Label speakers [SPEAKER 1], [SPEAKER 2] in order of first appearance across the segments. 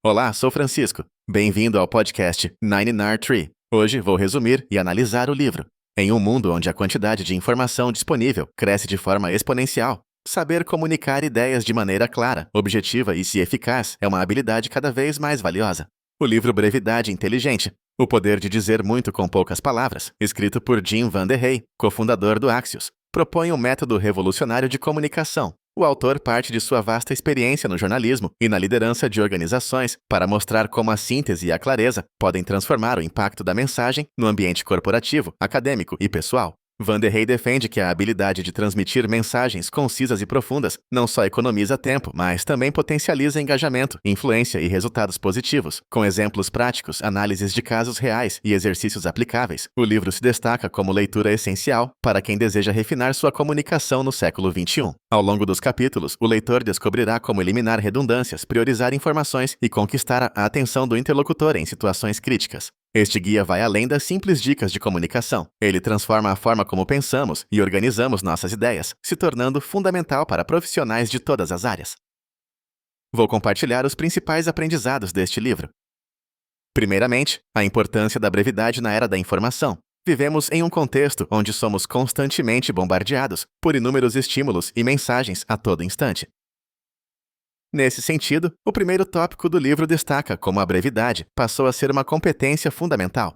[SPEAKER 1] Olá, sou Francisco. Bem-vindo ao podcast Nine Nar Tree. Hoje vou resumir e analisar o livro. Em um mundo onde a quantidade de informação disponível cresce de forma exponencial, saber comunicar ideias de maneira clara, objetiva e eficaz é uma habilidade cada vez mais valiosa. O livro Brevidade Inteligente, O Poder de Dizer Muito com Poucas Palavras, escrito por Jim Van der Hey, cofundador do Axios, propõe um método revolucionário de comunicação. O autor parte de sua vasta experiência no jornalismo e na liderança de organizações para mostrar como a síntese e a clareza podem transformar o impacto da mensagem no ambiente corporativo, acadêmico e pessoal. Van der Hey defende que a habilidade de transmitir mensagens concisas e profundas não só economiza tempo, mas também potencializa engajamento, influência e resultados positivos. Com exemplos práticos, análises de casos reais e exercícios aplicáveis, o livro se destaca como leitura essencial para quem deseja refinar sua comunicação no século XXI. Ao longo dos capítulos, o leitor descobrirá como eliminar redundâncias, priorizar informações e conquistar a atenção do interlocutor em situações críticas. Este guia vai além das simples dicas de comunicação. Ele transforma a forma como pensamos e organizamos nossas ideias, se tornando fundamental para profissionais de todas as áreas. Vou compartilhar os principais aprendizados deste livro. Primeiramente, a importância da brevidade na era da informação. Vivemos em um contexto onde somos constantemente bombardeados por inúmeros estímulos e mensagens a todo instante. Nesse sentido, o primeiro tópico do livro destaca como a brevidade passou a ser uma competência fundamental.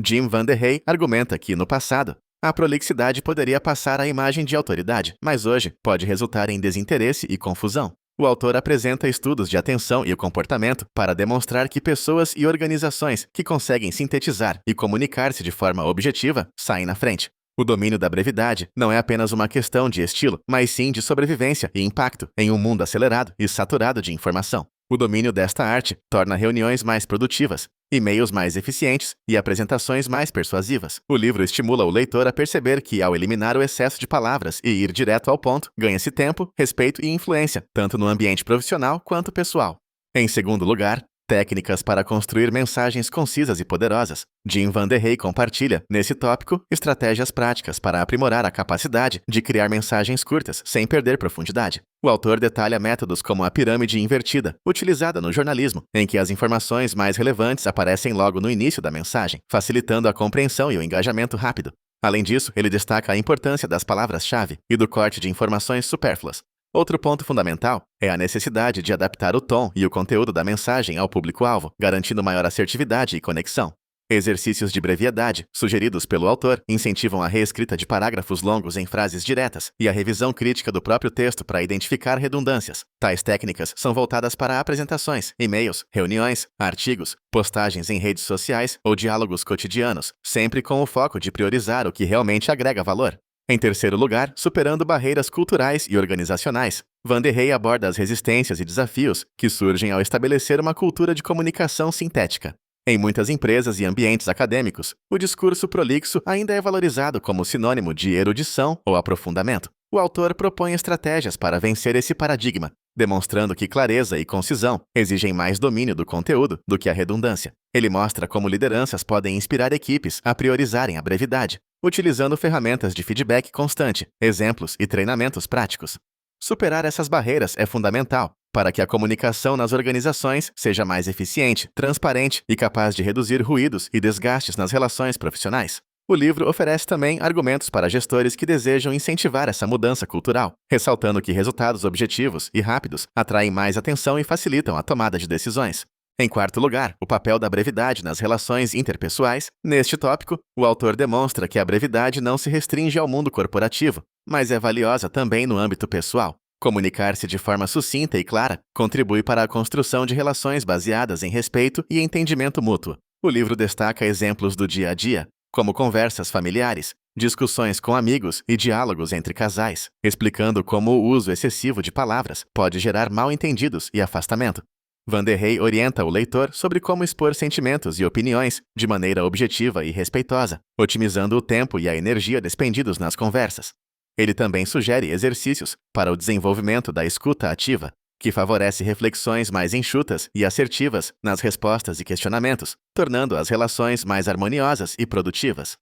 [SPEAKER 1] Jim Van der Hey argumenta que, no passado, a prolixidade poderia passar a imagem de autoridade, mas hoje pode resultar em desinteresse e confusão. O autor apresenta estudos de atenção e o comportamento para demonstrar que pessoas e organizações que conseguem sintetizar e comunicar-se de forma objetiva saem na frente. O domínio da brevidade não é apenas uma questão de estilo, mas sim de sobrevivência e impacto em um mundo acelerado e saturado de informação. O domínio desta arte torna reuniões mais produtivas, e-mails mais eficientes e apresentações mais persuasivas. O livro estimula o leitor a perceber que, ao eliminar o excesso de palavras e ir direto ao ponto, ganha-se tempo, respeito e influência, tanto no ambiente profissional quanto pessoal. Em segundo lugar, técnicas para construir mensagens concisas e poderosas. Jim Van der Hey compartilha, nesse tópico, estratégias práticas para aprimorar a capacidade de criar mensagens curtas sem perder profundidade. O autor detalha métodos como a pirâmide invertida, utilizada no jornalismo, em que as informações mais relevantes aparecem logo no início da mensagem, facilitando a compreensão e o engajamento rápido. Além disso, ele destaca a importância das palavras-chave e do corte de informações supérfluas. Outro ponto fundamental é a necessidade de adaptar o tom e o conteúdo da mensagem ao público-alvo, garantindo maior assertividade e conexão. Exercícios de brevidade, sugeridos pelo autor, incentivam a reescrita de parágrafos longos em frases diretas e a revisão crítica do próprio texto para identificar redundâncias. Tais técnicas são voltadas para apresentações, e-mails, reuniões, artigos, postagens em redes sociais ou diálogos cotidianos, sempre com o foco de priorizar o que realmente agrega valor. Em terceiro lugar, superando barreiras culturais e organizacionais, Van der Hey aborda as resistências e desafios que surgem ao estabelecer uma cultura de comunicação sintética. Em muitas empresas e ambientes acadêmicos, o discurso prolixo ainda é valorizado como sinônimo de erudição ou aprofundamento. O autor propõe estratégias para vencer esse paradigma, demonstrando que clareza e concisão exigem mais domínio do conteúdo do que a redundância. Ele mostra como lideranças podem inspirar equipes a priorizarem a brevidade, utilizando ferramentas de feedback constante, exemplos e treinamentos práticos. Superar essas barreiras é fundamental para que a comunicação nas organizações seja mais eficiente, transparente e capaz de reduzir ruídos e desgastes nas relações profissionais. O livro oferece também argumentos para gestores que desejam incentivar essa mudança cultural, ressaltando que resultados objetivos e rápidos atraem mais atenção e facilitam a tomada de decisões. Em quarto lugar, o papel da brevidade nas relações interpessoais. Neste tópico, o autor demonstra que a brevidade não se restringe ao mundo corporativo, mas é valiosa também no âmbito pessoal. Comunicar-se de forma sucinta e clara contribui para a construção de relações baseadas em respeito e entendimento mútuo. O livro destaca exemplos do dia a dia, como conversas familiares, discussões com amigos e diálogos entre casais, explicando como o uso excessivo de palavras pode gerar mal-entendidos e afastamento. Van der Hey orienta o leitor sobre como expor sentimentos e opiniões de maneira objetiva e respeitosa, otimizando o tempo e a energia despendidos nas conversas. Ele também sugere exercícios para o desenvolvimento da escuta ativa, que favorece reflexões mais enxutas e assertivas nas respostas e questionamentos, tornando as relações mais harmoniosas e produtivas.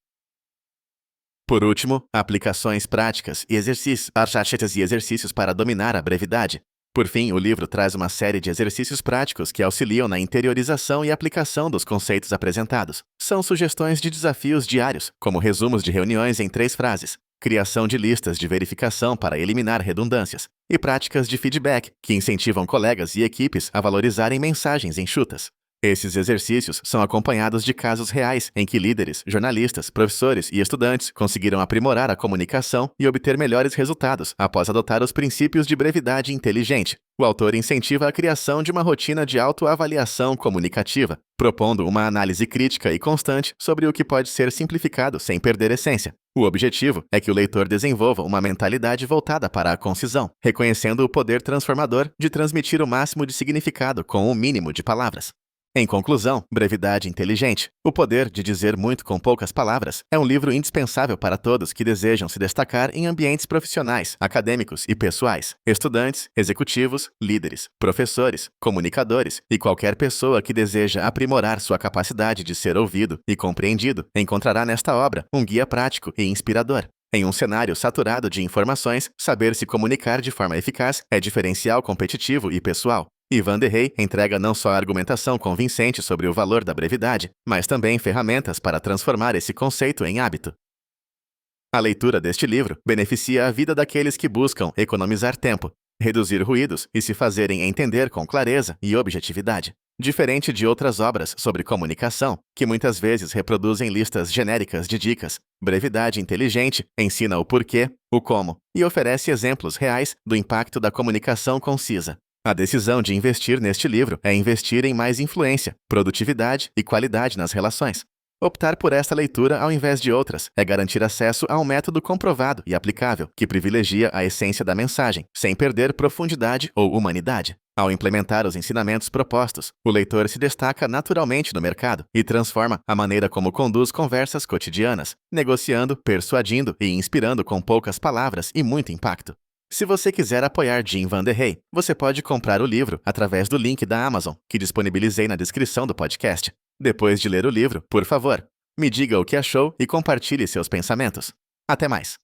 [SPEAKER 1] Por último, aplicações práticas e exercícios para dominar a brevidade. Por fim, o livro traz uma série de exercícios práticos que auxiliam na interiorização e aplicação dos conceitos apresentados. São sugestões de desafios diários, como resumos de reuniões em 3 frases, criação de listas de verificação para eliminar redundâncias, e práticas de feedback, que incentivam colegas e equipes a valorizarem mensagens enxutas. Esses exercícios são acompanhados de casos reais em que líderes, jornalistas, professores e estudantes conseguiram aprimorar a comunicação e obter melhores resultados após adotar os princípios de brevidade inteligente. O autor incentiva a criação de uma rotina de autoavaliação comunicativa, propondo uma análise crítica e constante sobre o que pode ser simplificado sem perder essência. O objetivo é que o leitor desenvolva uma mentalidade voltada para a concisão, reconhecendo o poder transformador de transmitir o máximo de significado com o mínimo de palavras. Em conclusão, Brevidade Inteligente, O Poder de Dizer Muito com Poucas Palavras, é um livro indispensável para todos que desejam se destacar em ambientes profissionais, acadêmicos e pessoais. Estudantes, executivos, líderes, professores, comunicadores e qualquer pessoa que deseja aprimorar sua capacidade de ser ouvido e compreendido encontrará nesta obra um guia prático e inspirador. Em um cenário saturado de informações, saber se comunicar de forma eficaz é diferencial competitivo e pessoal. E Van der Hey entrega não só argumentação convincente sobre o valor da brevidade, mas também ferramentas para transformar esse conceito em hábito. A leitura deste livro beneficia a vida daqueles que buscam economizar tempo, reduzir ruídos e se fazerem entender com clareza e objetividade. Diferente de outras obras sobre comunicação, que muitas vezes reproduzem listas genéricas de dicas, Brevidade Inteligente ensina o porquê, o como e oferece exemplos reais do impacto da comunicação concisa. A decisão de investir neste livro é investir em mais influência, produtividade e qualidade nas relações. Optar por esta leitura ao invés de outras é garantir acesso a um método comprovado e aplicável que privilegia a essência da mensagem, sem perder profundidade ou humanidade. Ao implementar os ensinamentos propostos, o leitor se destaca naturalmente no mercado e transforma a maneira como conduz conversas cotidianas, negociando, persuadindo e inspirando com poucas palavras e muito impacto. Se você quiser apoiar Jim Van der Hey, você pode comprar o livro através do link da Amazon, que disponibilizei na descrição do podcast. Depois de ler o livro, por favor, me diga o que achou e compartilhe seus pensamentos. Até mais!